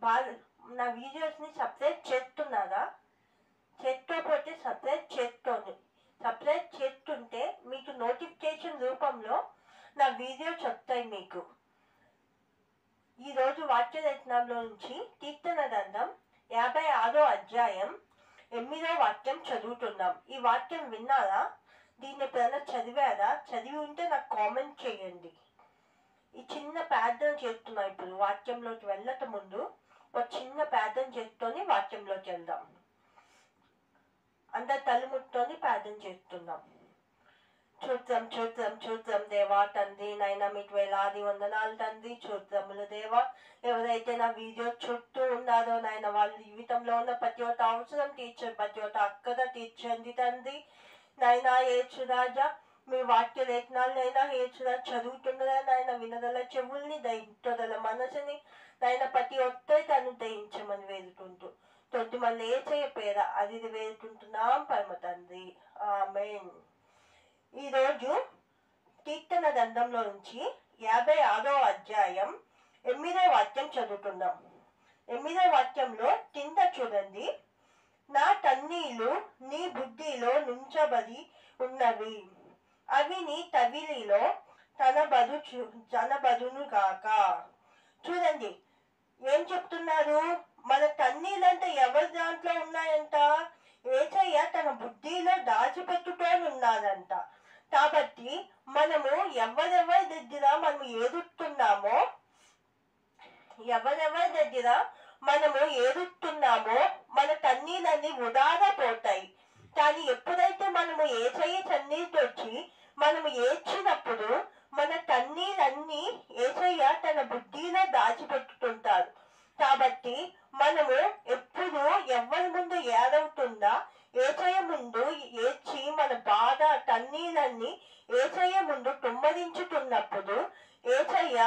వాళ్ళు నా వీడియోస్ని సబ్స్క్రైబ్ చేస్తున్నారా? చేసుకోకపోతే సబ్స్క్రైబ్ చేస్తుంటే మీకు నోటిఫికేషన్ రూపంలో నా వీడియోస్ వస్తాయి మీకు. ఈరోజు వాక్యరత్నంలో నుంచి కీర్తన గ్రంథం 56వ అధ్యాయం 8వ వాక్యం చదువుతున్నాం. ఈ వాక్యం విన్నారా? దీన్ని ఎప్పుడైనా చదివారా? చదివి ఉంటే నాకు కామెంట్ చేయండి. ఈ చిన్న ప్రార్థన చేస్తున్నాం. ఇప్పుడు వాక్యంలోకి వెళ్ళక ముందు ఒక చిన్న ప్రార్థన చేసుకొని వాక్యంలోకి వెళ్దాం. అందరు తల్లి ముట్టుకొని ప్రార్థన చేస్తున్నాం. చూద్దాం దేవా తండ్రి, నైనా మీకు వేలాది వందనాలు తండ్రి. చూద్దాములు దేవా, ఎవరైతే నా వీడియో చుట్టూ ఉన్నారో నాయన వాళ్ళ జీవితంలో ఉన్న ప్రతి ఒక్క అవసరం తీర్చండి, ప్రతి ఒక్క అక్కద తీర్చండి తండ్రి. నైనా ఏచురాజా, మీ వాక్య లేఖనాలనైనా ఏచురా చదువుతుండగా నాయన వినదల చెవుల్ని దయించదల మనసుని నాయన ప్రతి ఒక్కరి తను దయించమని వేడుకుంటూ తొద్దు మళ్ళీ ఏచయ్య పేర అది వేడుకుంటున్నాం పరమ తండ్రి. ఆమేన్. ఈరోజు కీర్తన గ్రంథంలో నుంచి 56వ అధ్యాయం 8వ వాక్యం చదువుతున్నాం. 8వ వాక్యంలో కింద చూడండి, నా కన్నీళ్లు నీ బుద్ధిలో నుంచబడి ఉన్నవి, అవి నీ తవిలిలో తనబడును గాక. చూడండి ఏం చెప్తున్నారు? మన కన్నీళ్ళంతా ఎవరి దాంట్లో ఉన్నాయంట? యేసయ్య తన బుద్ధిలో దాచిపెట్టుకొని ఉన్నాడంట. కాబట్టి మనము ఎవరెవరి దగ్గర మనము ఏడుస్తున్నామో మన కన్నీళ్ళన్నీ వృధాగా పోతాయి. కానీ ఎప్పుడైతే మనము యేసయ్య సన్నిధికి వచ్చి మనము ఏడ్చినప్పుడు మన కన్నీళ్ళన్నీ యేసయ్య తన బుద్ధిలో దాచిపెట్టుకుంటాడు. కాబట్టి మనము ఎప్పుడు ఎవరి ముందు ఏడవుతుందా యేసయ్య ముందు ఏడ్చి మన బాధ కన్నీళ్ళన్నీ యేసయ్య ముందు తుమ్మరించుతున్నప్పుడు యేసయ్య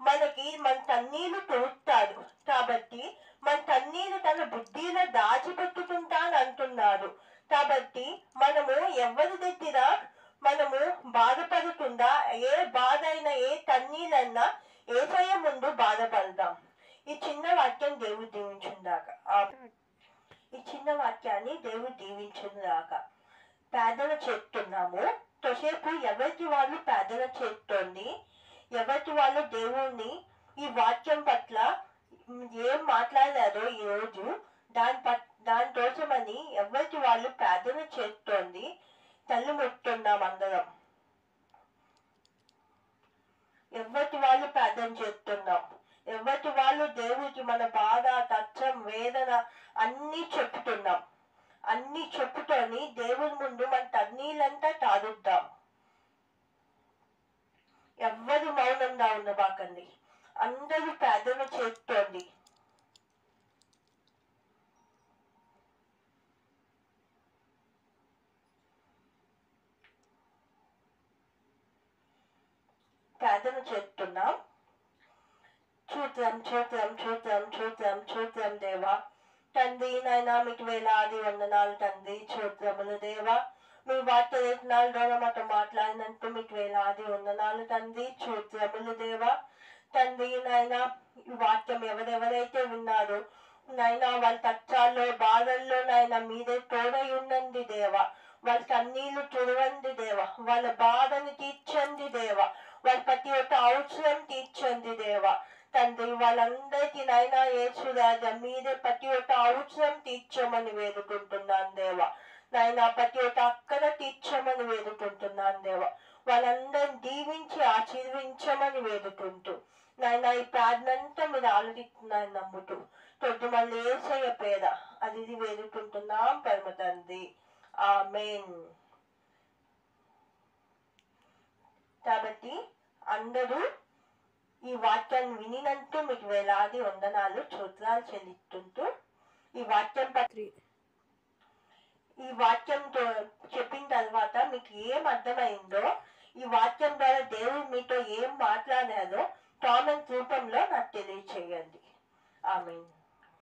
మనకి మన కన్నీళ్లు తోస్తాడు. కాబట్టి మన కన్నీళ్లు తన బుద్ధిలో దాచిపెట్టుకుంటాను అంటున్నారు. కాబట్టి మనము ఎవరి దగ్గర మనము బాధపడుతుందా, ఏ బాధ అయినా ఏ కన్నీళ్ళన్నా యేసయ్య ముందు బాధపడదాం. ఈ చిన్న వాక్యం దేవుడు దీవించుందాక. ప్రార్థన చేస్తున్నాము. తోసేపు ఎవరికి వాళ్ళు ప్రార్థన చేస్తోంది, ఎవరికి వాళ్ళు దేవుణ్ణి ఈ వాక్యం పట్ల ఏం మాట్లాడారో ఈరోజు దానికోసమని ఎవరికి వాళ్ళు ప్రార్థన చేస్తోంది. తల్లి ముట్టున్నాం అందరం. ఎవరికి వాళ్ళు ప్రార్థన చేస్తున్నాం, ఎవరికి వాళ్ళు దేవుడికి మన బాధ, కష్టం, వేదన అన్నీ చెప్పుతున్నాం. అన్నీ చెప్పుకొని దేవుడి ముందు మన కన్నీళ్ళంతా తాగుద్దాం. ఎవ్వరు మౌనంగా ఉండబాకండి, అందరూ ప్రార్థన చేస్తోంది. ప్రార్థన చేస్తున్నాం. చూద్దాం దేవా తండ్రి, నాయనా మీకు వేలాది వందనాలు తండ్రి. చూద్దాములు దేవా, మీ వాక్య లేఖనాల ద్వారా మాతో మాట్లాడినందుకు మీకు వేలాది వందనాలు తండ్రి. చూద్దాములు దేవా తండ్రి, నాయనా ఈ వాక్యం ఎవరెవరైతే విన్నారో నాయనా వాళ్ళ కష్టాల్లో బాధల్లో నాయన మీరే తోడై ఉండండి దేవా. వాళ్ళ కన్నీళ్లు తుడవండి దేవా, వాళ్ళ బాధని తీర్చండి దేవా, వాళ్ళ ప్రతి ఒక్క అవసరం తీర్చండి దేవా. తండ్రి వాళ్ళందరికీ నాయనా యేసురాజా మీరే ప్రతి ఒక్క అవసరం తీర్చమని వేడుకుంటున్నాను దేవా. నాయనా ప్రతి ఒక్క అక్కర తీర్చమని వేడుకుంటున్నాను దేవా. వాళ్ళందరిని దీవించి ఆశీర్వించమని వేడుకుంటూ నాయనా ఈ ప్రార్థనంతా మీరు ఆలోచిస్తున్నారని నమ్ముతూ తొద్దు మళ్ళీ యేసయ్య పేర అది వేడుకుంటున్నాం పరమ తండ్రి. ఆమేన్. కాబట్టి అందరూ ఈ వాక్యాన్ని వినినంటూ మీకు వేలాది వందనాలు స్తోత్రాలు చెల్లిస్తుంటూ ఈ వాక్యంతో చెప్పిన తర్వాత మీకు ఏం అర్థమైందో, ఈ వాక్యం ద్వారా దేవుడు మీతో ఏం మాట్లాడారో కామెంట్ రూపంలో నాకు తెలియచేయండి. ఆమేన్.